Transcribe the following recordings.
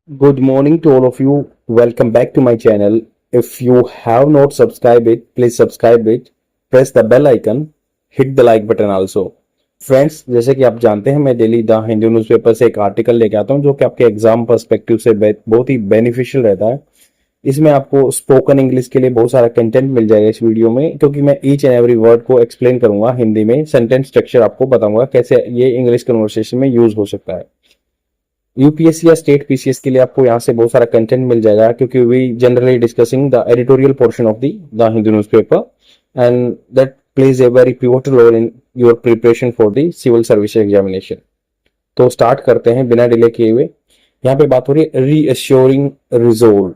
Good morning to all of you. Welcome back to my channel. If you have not subscribed it, please subscribe it. Press the bell icon. Hit the like button also. Friends, जैसे कि आप जानते हैं मैं daily the Hindu newspaper से एक article लेके आता हूं जो कि आपके एग्जाम पर्सपेक्टिव से बहुत ही बेनिफिशियल रहता है। इसमें आपको स्पोकन इंग्लिश के लिए बहुत सारा कंटेंट मिल जाएगा इस वीडियो में, क्योंकि मैं ईच एंड एवरी वर्ड को एक्सप्लेन करूंगा हिंदी में। सेंटेंस स्ट्रक्चर आपको बताऊंगा कैसे ये इंग्लिश कन्वर्सेशन में यूज हो सकता है। यूपीएससी या स्टेट पीसीएस के लिए आपको यहाँ से बहुत सारा कंटेंट मिल जाएगा, क्योंकि we generally discussing the editorial portion of the Hindu newspaper and that plays a very pivotal role in your preparation for the civil service examination. तो स्टार्ट करते हैं बिना डिले किए हुए। यहाँ पे बात हो रही है रीअश्योरिंग रिजोल्व।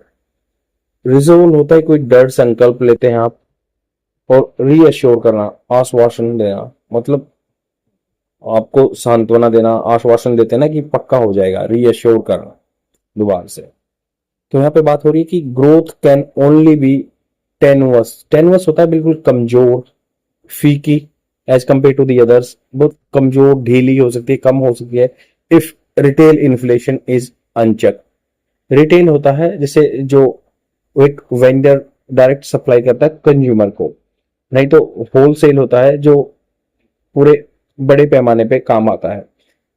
रिजोल्व होता है कोई दृढ़ संकल्प लेते हैं आप, और रीअश्योर करना, आश्वासन देना, मतलब आपको सांत्वना देना, आश्वासन देते हैं ना कि पक्का हो जाएगा, रीअश्योर करना दोबारा से। तो यहाँ पे बात हो रही है कि growth can only be tenuous. Tenuous होता है बिल्कुल कमजोर, फीकी as compare to the others, बहुत कमजोर, ढीली हो सकती है, कम हो सकती है। If retail inflation is uncheck. Retail होता है जैसे जो एक वेंडर डायरेक्ट सप्लाई करता है कंज्यूमर को, नहीं तो होलसेल होता है जो पूरे बड़े पैमाने पे काम आता है।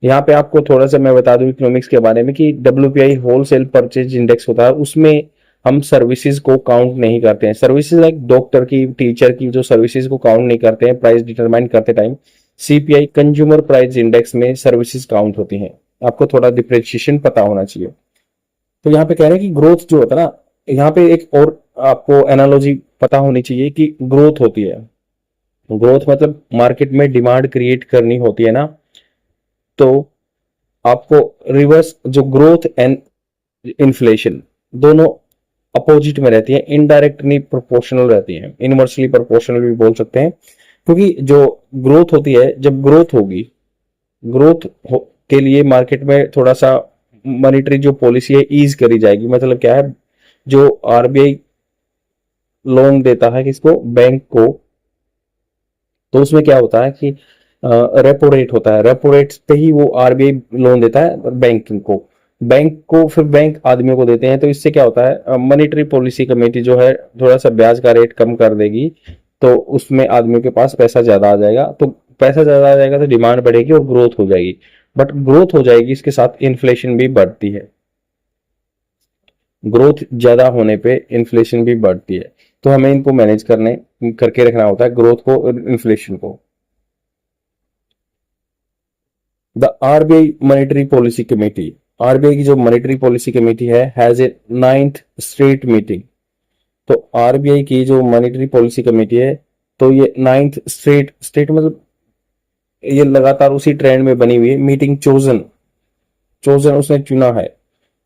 यहाँ पे आपको थोड़ा सा मैं बता दूं इकोनॉमिक्स के बारे में कि डब्ल्यूपीआई होलसेल परचेज इंडेक्स होता है, उसमें हम सर्विसेज को काउंट नहीं करते हैं। सर्विसेज लाइक डॉक्टर की, टीचर की जो सर्विसेज को काउंट नहीं करते हैं प्राइस डिटरमाइन करते time. CPI consumer price index में सर्विसेज काउंट होती हैं। आपको थोड़ा डिफ्रेंशिएशन पता होना चाहिए। तो यहाँ पे कह रहे हैं कि ग्रोथ जो होता है ना, यहाँ पे एक और आपको एनालॉजी पता होनी चाहिए कि ग्रोथ होती है। ग्रोथ मतलब मार्केट में डिमांड क्रिएट करनी होती है ना, तो आपको रिवर्स जो ग्रोथ एंड इन्फ्लेशन दोनों अपोजिट में रहती है, इनडायरेक्टली प्रोपोर्शनल रहती है, इनवर्सली प्रोपोर्शनल भी बोल सकते हैं। क्योंकि जो ग्रोथ होती है, जब ग्रोथ होगी, के लिए मार्केट में थोड़ा सा मॉनेटरी जो पॉलिसी है ईज करी जाएगी। मतलब क्या है, जो आरबीआई लोन देता है किसको, बैंक को, तो उसमें क्या होता है कि रेपो रेट होता है, रेपो रेट पे ही वो आरबीआई लोन देता है बैंक को फिर बैंक आदमियों को देते हैं। तो इससे क्या होता है, मॉनेटरी पॉलिसी कमेटी जो है थोड़ा सा ब्याज का रेट कम कर देगी, तो उसमें आदमियों के पास पैसा ज्यादा आ जाएगा। तो पैसा ज्यादा आ जाएगा तो डिमांड बढ़ेगी और ग्रोथ हो जाएगी। बट ग्रोथ हो जाएगी, इसके साथ इन्फ्लेशन भी बढ़ती है। ग्रोथ ज्यादा होने पे इन्फ्लेशन भी बढ़ती है, तो हमें इनको मैनेज करके रखना होता है, ग्रोथ को और इन्फ्लेशन को। The RBI monetary policy committee, RBI की जो मॉनेटरी पॉलिसी कमेटी है, has a 9th straight meeting. तो आरबीआई की जो मॉनेटरी पॉलिसी कमेटी है, तो ये 9th स्ट्रेट मतलब ये लगातार उसी ट्रेंड में बनी हुई है। मीटिंग चोजन, चोजन उसने चुना है,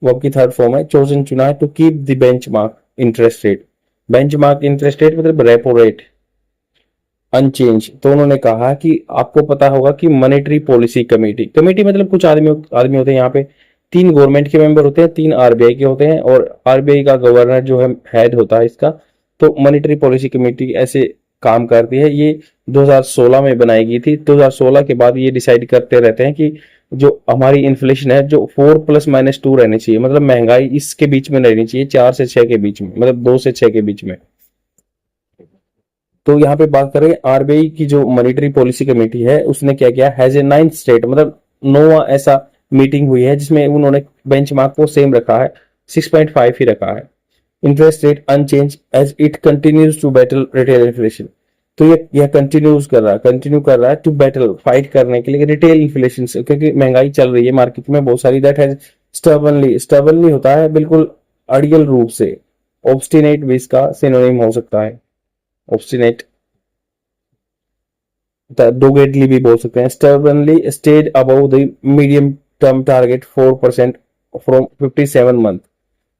वो आपकी थर्ड फॉर्म है, चोजन चुना है to keep the benchmark interest rate. Benchmark interest rate मतलब रेपो रेट अनचेंज। तो उन्होंने कहा कि आपको पता होगा कि मॉनेटरी पॉलिसी कमेटी, कमेटी मतलब कुछ आदमी होते हैं, यहाँ पे 3 गवर्नमेंट के मेंबर होते हैं, 3 आरबीआई के होते हैं, और आरबीआई का गवर्नर जो है हेड होता है इसका। तो मॉनेटरी पॉलिसी कमेटी ऐसे काम करती है। ये 2016 में बनाई गई थी। 2016 के बाद ये डिसाइड करते रहते हैं कि जो हमारी इन्फ्लेशन है जो 4 ± 2 रहनी चाहिए, मतलब महंगाई इसके बीच में रहनी चाहिए, 4 से 6 के बीच में, मतलब 2 से 6 के बीच में। तो यहाँ पे बात करें आरबीआई की जो मॉनेटरी पॉलिसी कमेटी है, उसने क्या किया, हैज ए 9th स्टेट मतलब 9वां ऐसा मीटिंग हुई है जिसमें उन्होंने बेंचमार्क को सेम रखा है, 6.5 ही रखा है। Interest rate unchange as it continues to battle retail inflation. तो ये कंटिन्यू कर रहा है टू बैटल, फाइट करने के लिए रिटेल इन्फ्लेशन से, क्योंकि महंगाई चल रही है मार्केट में बहुत सारी। दैट हैज स्टबनली होता है बिल्कुल अड़ियल रूप से। ऑब्स्टिनेट भी इसका सिनोनिम हो सकता है, ऑब्स्टिनेट, डोगेटली भी बोल सकते हैं। Stubbornly stayed above the medium term target 4% from 57 month.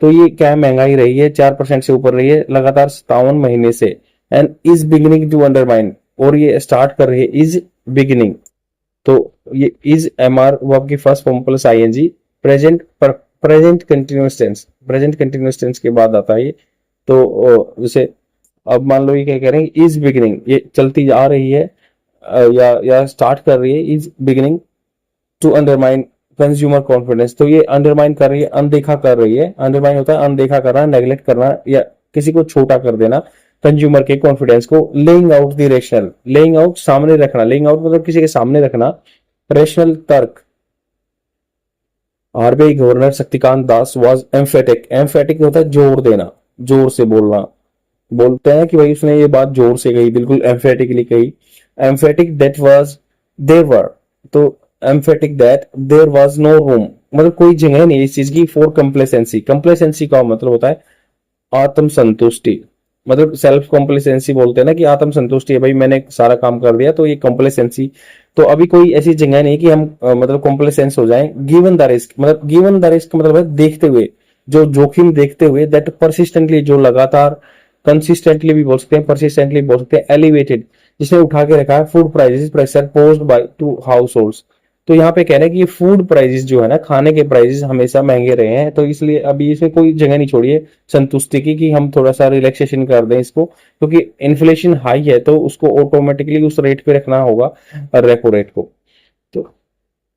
तो ये क्या महंगाई रही है, 4% से ऊपर रही है लगातार 57 महीने से। And is beginning to undermine, और ये स्टार्ट कर रही है, इज बिगिनिंग। तो ये इज एमआर वो आपकी first form plus ING, present continuous tense के बाद आता है ये। तो जैसे अब मान लो ये क्या कह रहे हैं, इज बिगिनिंग, ये चलती आ रही है या स्टार्ट कर रही है, is beginning to undermine consumer confidence, तो ये अंडरमाइन कर रही है, अनदेखा कर रही है। अंडरमाइन होता है अनदेखा करना, नेग्लेक्ट करना या किसी को छोटा कर देना कंज्यूमर के कॉन्फिडेंस को। Laying out the rational, laying out सामने रखना, लेइंग आउट मतलब किसी के सामने रखना रेशनल तर्क। RBI governor Shaktikanta Das was emphatic, emphatic होता है जोर देना, जोर से बोलना, बोलते हैं कि भाई उसने ये बात जोर से कही, बिल्कुल एम्फेटिकली कही। Emphatic that was there were, तो emphatic that there was no room, मतलब कोई जगह नहीं इस चीज की फॉर कंप्लेसेंसी। कंप्लेसेंसी का मतलब होता है आत्म संतुष्टि, मतलब सेल्फ कॉम्प्लेसेंसी बोलते हैं ना कि आत्म संतुष्टि है, भाई मैंने सारा काम कर दिया, तो ये कॉम्प्लेसेंसी। तो अभी कोई ऐसी जगह नहीं कि हम मतलब कॉम्प्लेसेंस हो जाएं। गिवन द रिस्क, मतलब गिवन द रिस्क मतलब है देखते हुए, जो जोखिम देखते हुए, दैट परसिस्टेंटली, जो लगातार, कंसिस्टेंटली भी बोल सकते हैं, परसिस्टेंटली बोल सकते हैं, एलिवेटेड जिसने उठा के रखा है food prices pressure posed by two house holds. तो यहाँ पे कह रहे हैं कि ये फूड प्राइसेस जो है ना, खाने के प्राइसेस हमेशा महंगे रहे हैं, तो इसलिए अभी इसमें कोई जगह नहीं छोड़ी है संतुष्टि की कि हम थोड़ा सा रिलैक्सेशन कर दें इसको, क्योंकि इन्फ्लेशन हाई है तो उसको ऑटोमेटिकली उस रेट पे रखना होगा, रेपो रेट को। तो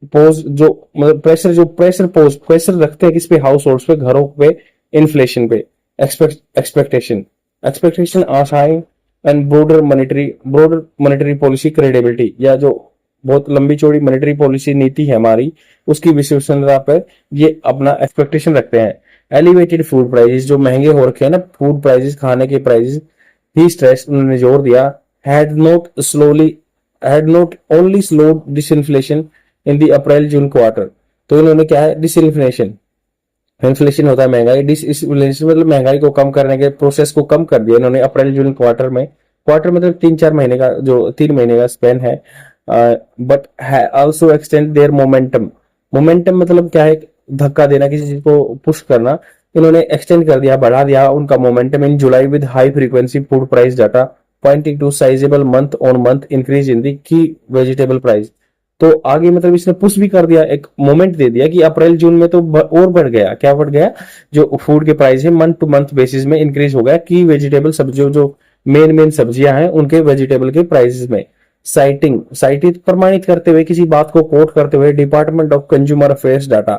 पोज जो मतलब प्रेशर, जो प्रेशर पोज प्रेशर रखते हैं किस पे, हाउस होल्ड पे, घरों पे, इन्फ्लेशन पे। एक्सपेक्टेशन, एक्सपेक्टेशन आशाएं and broader monetary policy credibility, या जो बहुत लंबी चौड़ी मॉनेटरी पॉलिसी नीति है हमारी, उसकी विश्वसनीयता पर ये अपना एक्सपेक्टेशन रखते हैं। एलिवेटेड फूड प्राइसेस, जो महंगे हो रखे हैं ना फूड प्राइसेस, खाने के प्राइसेस, ही स्ट्रेस, उन्होंने जोर दिया, had not slowly had not only slow disinflation in the April June quarter. तो इन्होंने क्या है, डिसइन्फ्लेशन, इन्फ्लेशन होता है महंगाई, डिसइन्फ्लेशन मतलब महंगाई को कम करने के प्रोसेस को कम कर दिया इन्होंने अप्रैल जून क्वार्टर में। क्वार्टर मतलब 3-4 महीने का, जो 3 महीने का स्पेन है। But also extend their momentum, momentum मतलब क्या है, धक्का देना, किसी चीज को पुश करना। इन्होंने एक्सटेंड कर दिया, बढ़ा दिया उनका momentum in July with high frequency food price data pointing to sizeable month on month increase in the की वेजिटेबल प्राइस। तो आगे मतलब इसने पुश भी कर दिया, एक मोमेंट दे दिया कि अप्रैल जून में तो और बढ़ गया, क्या बढ़ गया, जो फूड के प्राइस है मंथ टू मंथ बेसिस में इंक्रीज हो गया कि वेजिटेबल सब्जियों, जो मेन सब्जियां हैं उनके वेजिटेबल के प्राइसेस में। साइटिंग प्रमाणित करते हुए, किसी बात को कोट करते हुए, department of consumer affairs data,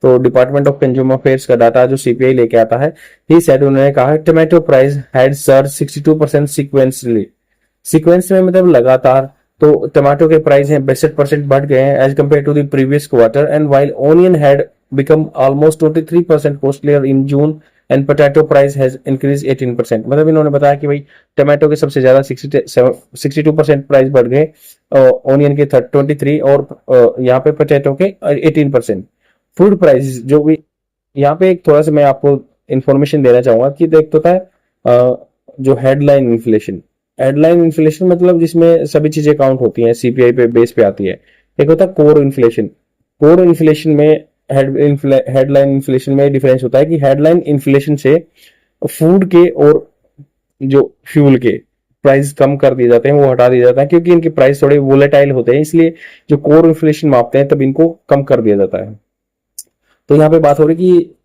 तो डिपार्टमेंट ऑफ कंज्यूमर अफेयर्स का डाटा जो सीपीआई लेके आता है, ही सेड, उन्होंने कहा tomato price had surge 62% sequentially, sequence में मतलब लगातार। तो टमाटो के प्राइस हैं 62% बढ़ गए हैं as compare to the previous quarter, and while onion had become almost 23% costlier in June and potato price has increase 18%। मतलब इन्होंने बताया कि भाई टमाटो के सबसे ज्यादा 62% प्राइस बढ़ गए, ओनियन के 23 और यहाँ पे पोटैटो के 18%। फूड प्राइस जो भी यहाँ पे एक थोड़ा सा मैं आपको इंफॉर्मेशन देना चाहूंगा कि देखते होता है जो हेडलाइन इन्फ्लेशन, हेडलाइन इन्फ्लेशन मतलब जिसमें सभी चीजें काउंट होती हैं, सीपीआई पे बेस पे आती है। एक होता है कोर इन्फ्लेशन, कोर इन्फ्लेशन में हेडलाइन इन्फ्लेशन में डिफरेंस होता है कि हेडलाइन इन्फ्लेशन से फूड के और जो फ्यूल के प्राइस कम कर दिए जाते हैं, वो हटा दिए जाते हैं, क्योंकि इनके प्राइस थोड़े वोलेटाइल होते हैं, इसलिए जो कोर इन्फ्लेशन मापते हैं तब इनको कम कर दिया जाता है। तो यहाँ पे बात हो रही कि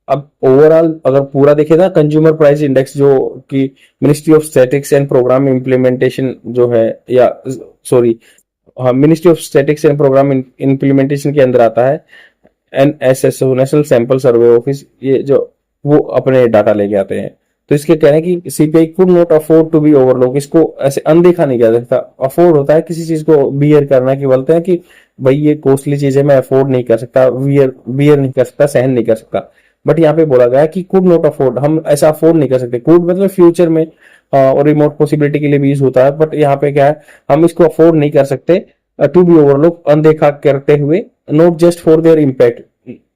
अब ओवरऑल अगर पूरा देखे ना, कंज्यूमर प्राइस इंडेक्स जो कि ministry of statics and programme implementation जो है, या सॉरी, हाँ, ministry of statics and programme implementation के अंदर आता है NSSO, national sample survey office, ये जो वो अपने डाटा लेके आते हैं। तो इसके कहना है कि CPI could not afford to be overlook, इसको ऐसे अनदेखा नहीं किया जा सकता। अफोर्ड होता है किसी चीज को बियर करना, कि बोलते हैं कि भाई ये कॉस्टली चीज है, मैं अफोर्ड नहीं कर सकता, बियर नहीं कर सकता, सहन नहीं कर सकता। बट यहाँ पे बोला गया कि कुड नॉट अफोर्ड, हम ऐसा अफोर्ड नहीं कर सकते। कुड मतलब फ्यूचर में और रिमोट पॉसिबिलिटी के लिए भी यूज होता है, बट यहाँ पे क्या है, हम इसको अफोर्ड नहीं कर सकते टू बी ओवरलुक, अनदेखा करते हुए, not just for their impact,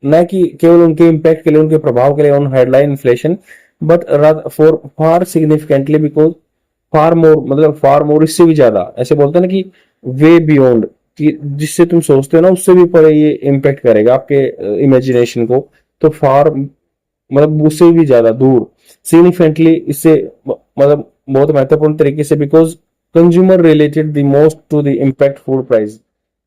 न कि केवल उनके इम्पैक्ट के लिए, उनके प्रभाव के लिए on headline inflation, but for far significantly, because far more, मतलब फार मोर, इससे भी ज्यादा, ऐसे बोलते हैं ना कि वे बियॉन्ड, कि जिससे तुम सोचते हो ना उससे भी परे ये इम्पैक्ट करेगा आपके इमेजिनेशन को। तो फार मतलब उससे भी ज्यादा दूर, सिग्निफिकेंटली, इससे मतलब बहुत महत्वपूर्ण तरीके से, because consumer related the most to the impact food price,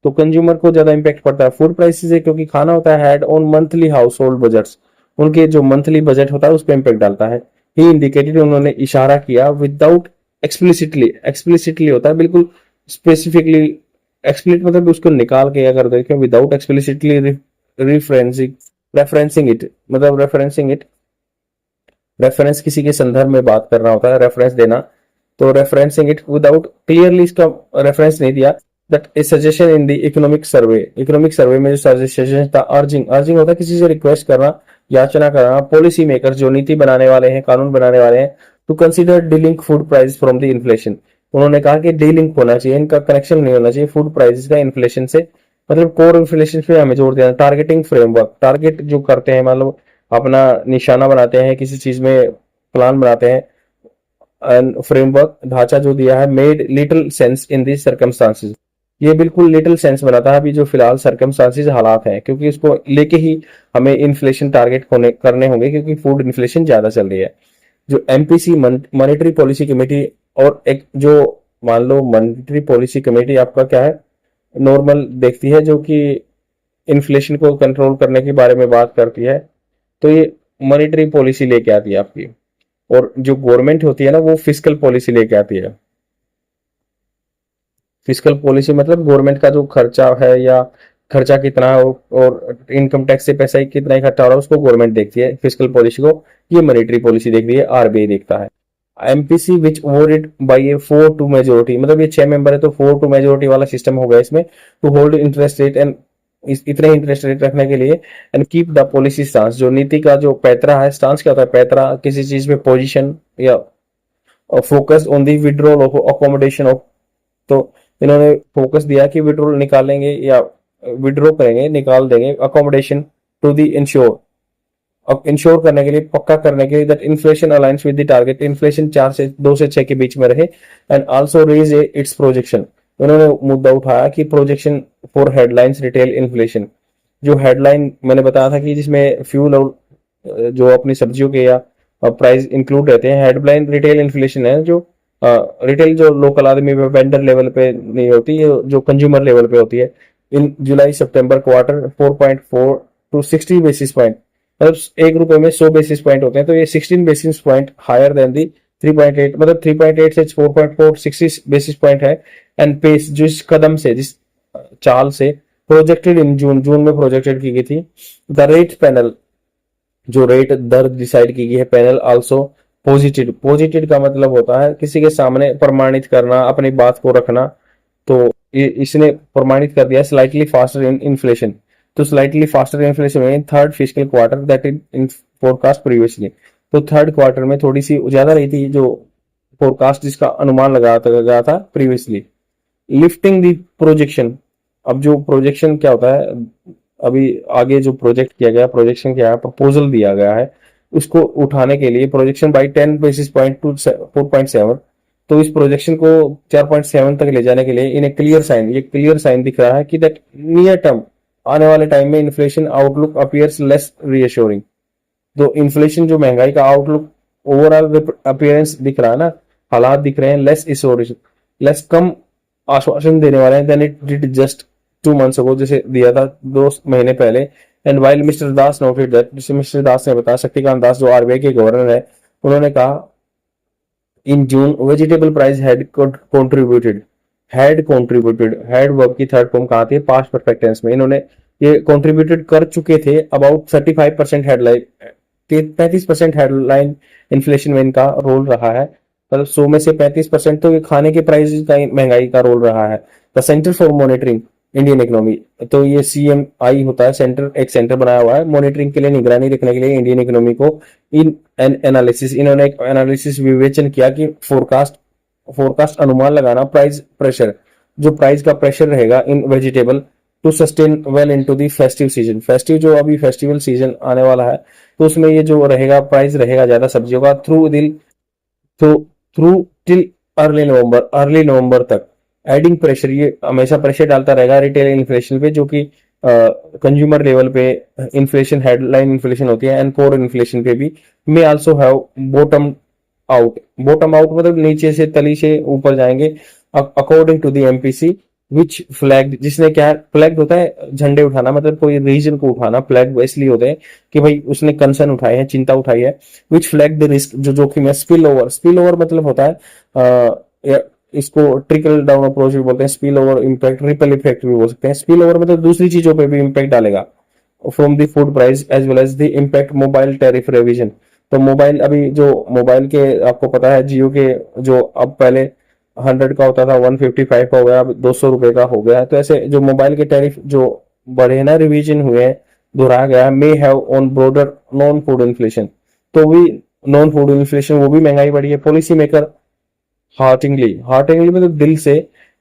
तो कंज्यूमर को ज्यादा इम्पैक्ट पड़ता है फूड प्राइस से, क्योंकि खाना होता है head on monthly house hold budgets, उनके जो मंथली बजट होता है उस पर इम्पैक्ट डालता है। ही इंडिकेटेड, उन्होंने इशारा किया, विदाउट एक्सप्लिसिटली, एक्सप्लिसिटली होता है बिल्कुल स्पेसिफिकली एक्सप्लिसिट मतलब उसको निकाल के अगर देखें, without explicitly referencing referencing it, मतलब रेफरेंसिंग इट, रेफरेंस किसी के संदर्भ में बात करना होता है, रेफरेंस देना, तो रेफरेंसिंग इट विदाउट क्लियरली इसका रेफरेंस नहीं दिया, that A suggestion in the economic survey में जो सजेशन था, अर्जिंग अर्जिंग होता है किसी से रिक्वेस्ट करना, याचना करना, पॉलिसी मेकर जो नीति बनाने वाले हैं, कानून बनाने वाले हैं, to consider delink food price from the inflation. उन्होंने कहा कि डीलिंक होना चाहिए, इनका कनेक्शन नहीं होना चाहिए फूड प्राइसेस का इन्फ्लेशन से, मतलब कोर इन्फ्लेशन पे हमें जोर देना। टारगेटिंग फ्रेमवर्क, टारगेट जो करते हैं, मतलब अपना निशाना बनाते हैं किसी चीज में, प्लान बनाते हैं, फ्रेमवर्क ढांचा जो दिया है, made little sense in the circumstances, ये बिल्कुल लिटिल सेंस बनाता है अभी जो फिलहाल सर्कमस्टांसेस हालात हैं, क्योंकि इसको लेके ही हमें इन्फ्लेशन टारगेट होने करने होंगे, क्योंकि फूड इन्फ्लेशन ज्यादा चल रही है। जो एमपीसी मॉनेटरी पॉलिसी कमेटी, और एक जो मान लो मॉनेटरी पॉलिसी कमेटी आपका क्या है, नॉर्मल देखती है, जो कि इन्फ्लेशन को कंट्रोल करने के बारे में बात करती है, तो ये मॉनेटरी पॉलिसी लेके आती है आपकी। और जो गवर्नमेंट होती है ना, वो फिस्कल पॉलिसी लेके आती है। फिस्कल पॉलिसी मतलब गवर्नमेंट का जो खर्चा है, या खर्चा कितना हो, और इनकम टैक्स से पैसा कितना इकट्ठा हो रहा है, उसको गवर्नमेंट देखती है, फिस्कल पॉलिसी को। ये मॉनेटरी पॉलिसी देखती है, आरबीआई देखता है। एमपीसी विच वोटेड बाय ए 4-2 मेजोरिटी, मतलब ये 6 मेंबर है तो 4-2 मेजोरिटी वाला सिस्टम हो गया इसमें, to hold interest rate and इतने इंटरेस्ट रेट रखने के लिए, and keep the policy stance, जो नीति का जो पैतरा है, स्टांस क्या होता है, पैतरा किसी चीज में पोजीशन या focus on the withdrawal of accommodation of, तो इन्होंने फोकस दिया कि विड्रॉल निकालेंगे या विड्रॉ करेंगे, निकाल देंगे, अकोमोडेशन टू दी इंश्योर, अब इंश्योर करने के लिए, पक्का करने के लिए, that inflation aligns with the target, inflation 2 से 6 के बीच में रहे, and also raise its projection. उन्होंने मुद्दा उठाया कि projection for headlines retail inflation, जो हेडलाइन मैंने बताया था कि जिसमें फ्यूल और जो अपनी सब्जियों के या प्राइस इंक्लूड रहते हैं, हेडलाइन रिटेल इन्फ्लेशन है, जो रिटेल जो लोकल आदमी पे वेंडर लेवल पे नहीं होती, जो कंज्यूमर लेवल पे होती है, इन जुलाई सितंबर क्वार्टर 4.4 टू 60 बेसिस पॉइंट, मतलब 1 रुपए में 100 बेसिस पॉइंट होते हैं, तो ये 16 बेसिस पॉइंट हायर देन दी 3.8, मतलब 3.8 से 4.4 60 बेसिस पॉइंट है। एंड पेस, जिस कदम से, जिस चाल से प्रोजेक्टेड इन जून में प्रोजेक्टेड की गई थी, द रेट पैनल, जो रेट दर डिसाइड की गई है, पैनल आल्सो पॉजिटिव का मतलब होता है किसी के सामने प्रमाणित करना, अपनी बात को रखना, तो इसने प्रमाणित कर दिया स्लाइटली फास्टर इन इन्फ्लेशन, तो slightly faster inflation in third physical quarter that in forecast previously, तो थर्ड क्वार्टर में थोड़ी सी ज्यादा रही थी जो फोरकास्ट, जिसका अनुमान लगाया गया था प्रीवियसली। लिफ्टिंग दी प्रोजेक्शन, अब जो प्रोजेक्शन क्या होता है, अभी आगे जो प्रोजेक्ट किया गया, प्रोजेक्शन क्या है, प्रपोजल दिया गया है, उसको उठाने के लिए projection by 10 basis point two 4.7, तो इस प्रोजेक्शन को 4.7 तक ले जाने के लिए इन क्लियर साइन, ये क्लियर साइन दिख रहा है कि दैट नियर टर्म, आने वाले टाइम में inflation outlook appears less reassuring, तो इन्फ्लेशन जो महंगाई का आउटलुक ओवरऑल अपीयरेंस दिख रहा है ना, हालात दिख रहे हैं लेस इशोरेशन, लेस कम आश्वासन देने वाले हैं than it did just 2 months ago, जैसे दिया था 2 महीने पहले। And while mister Das noted that, जैसे मिस्टर दास ने बताया, शक्तिकांत दास जो आरबीआई के गवर्नर है, उन्होंने कहा in June vegetable price had contributed, had verb की थर्ड फॉर्म कहाँ थी, पास्ट परफेक्ट टेंस में, इन्होंने ये कंट्रीब्यूटेड कर चुके थे अबाउट 35% हेडलाइन, 35% हेडलाइन इन्फ्लेशन में इनका रोल रहा है, मतलब 100 में से 35% तो ये खाने के प्राइस का महंगाई का रोल रहा है। The centre for monitoring Indian economy, तो ये CMI होता है, सेंटर, एक सेंटर बनाया हुआ है मॉनिटरिंग के लिए, निगरानी रखने के लिए इंडियन इकोनॉमी को। इन एन एनालिसिस, इन्होंने एक एनालिसिस विवेचन किया कि फोरकास्ट अनुमान लगाना, प्राइस प्रेशर, जो प्राइस का प्रेशर रहेगा in vegetable to sustain well into the festive season, festive जो अभी फेस्टिवल सीजन आने वाला है, तो उसमें ये जो रहेगा प्राइस रहेगा ज्यादा सब्जियों का, थ्रू टिल अर्ली नवंबर तक, एडिंग प्रेशर, ये हमेशा प्रेशर डालता रहेगा रिटेल इन्फ्लेशन पे, जो कि कंज्यूमर लेवल पे इन्फ्लेशन, हेडलाइन इन्फ्लेशन होती है, एंड कोर इन्फ्लेशन पे भी may also have bottom out मतलब नीचे से, तली से ऊपर जाएंगे, according to the MPC which flag, जिसने क्या फ्लैग होता है, झंडे उठाना, मतलब कोई रीजन को उठाना, फ्लैग इसलिए होते हैं कि भाई उसने कंसर्न उठाए हैं, चिंता उठाई है, विच फ्लैग द रिस्क, जो जोखिम है, स्पिल ओवर मतलब होता है इसको ट्रिकल डाउन अप्रोच भी बोलते हैं, spill over impact, ripple effect भी बोल सकते हैं। स्पिल ओवर मतलब दूसरी चीजों पे भी इम्पैक्ट डालेगा from the food price as well as the impact mobile tariff revision. तो मोबाइल अभी जो मोबाइल के आपको पता है जियो के जो अब पहले 100 का होता था 155 का हो गया, अब 200 रुपए का हो गया। तो ऐसे जो मोबाइल के टैरिफ जो बढ़े ना, रिवीजन हुए हैं, दोहराया गया, may have on broader non food inflation. तो भी नॉन फूड इन्फ्लेशन, वो भी महंगाई बढ़ी है। पॉलिसी मेकर हार्टिंगली, हार्टिंगली मतलब दिल से,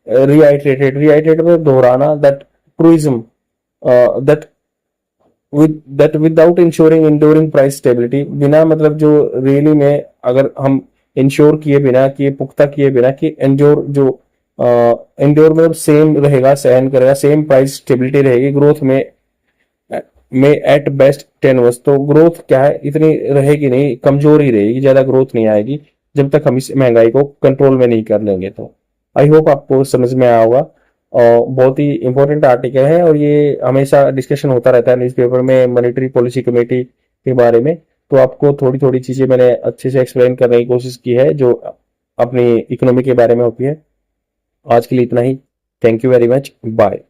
रिआइटरेटेड मतलब दोहराना, that truism, that without ensuring enduring price stability, बिना मतलब जो रियली में अगर हम इंश्योर किए बिना, किए पुख्ता किए बिना कि इंश्योर जो इंश्योर मतलब सेम रहेगा, सहन करेगा, सेम प्राइस स्टेबिलिटी रहेगी ग्रोथ में एट बेस्ट 10 वर्ष। तो ग्रोथ क्या है, इतनी रहेगी नहीं, कमजोर ही रहेगी, ज्यादा ग्रोथ नहीं आएगी जब तक हम इस महंगाई को कंट्रोल में नहीं कर लेंगे। तो आई होप आपको समझ में आया होगा। और बहुत ही इंपॉर्टेंट आर्टिकल है और ये हमेशा डिस्कशन होता रहता है न्यूज़पेपर में मॉनेटरी पॉलिसी कमेटी के बारे में। तो आपको थोड़ी थोड़ी चीजें मैंने अच्छे से एक्सप्लेन करने की कोशिश की है जो अपनी इकोनॉमी के बारे में होती है। आज के लिए इतना ही। Thank you very much, bye.